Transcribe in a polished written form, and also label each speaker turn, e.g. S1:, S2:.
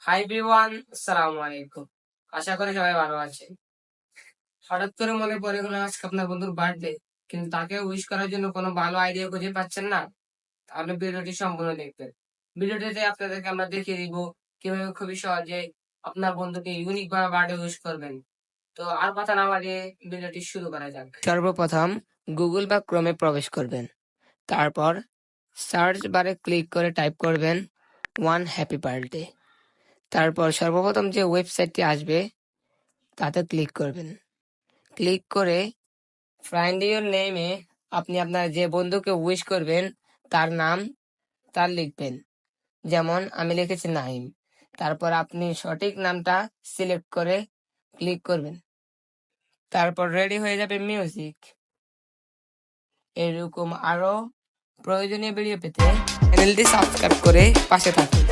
S1: Hi everyone, আসসালামু আলাইকুম। আশা করি সবাই ভালো আছেন। হঠাৎ করে মনে পড়ে গেল আজকে আপনার বন্ধুর বার্থডে, কিন্তু তাকে উইশ করার জন্য কোনো ভালো আইডিয়া খুঁজে পাচ্ছেন না। তাহলে ভিডিওটি সম্পূর্ণ দেখবেন। ভিডিওটিতে আপনাদেরকে আমরা দেখিয়ে দিব কিভাবে খুবই সহজে আপনার বন্ধুকে ইউনিক ভাবে বার্থডে উইশ করবেন। তো আর কথা না বাড়িয়ে ভিডিওটি শুরু করা যাক। সর্বপ্রথম গুগল বা ক্রোমে প্রবেশ করবেন। তারপর সার্চ বারে ক্লিক করে টাইপ করবেন ওয়ান হ্যাপি বার্থডে। তারপর সর্বপ্রথম যে ওয়েবসাইটটি আসবে তাতে ক্লিক করবেন। ক্লিক করে ফাইন্ড ইউর নেমে আপনি আপনার যে বন্ধুকে উইশ করবেন তার নাম তার লিখবেন। যেমন আমি লিখেছি নাইম। তারপর আপনি সঠিক নামটা সিলেক্ট করে ক্লিক করবেন। তারপর রেডি হয়ে যাবে মিউজিক। এরকম আরো প্রয়োজনীয় ভিডিও পেতে চ্যানেলটি সাবস্ক্রাইব করে পাশে থাকুন।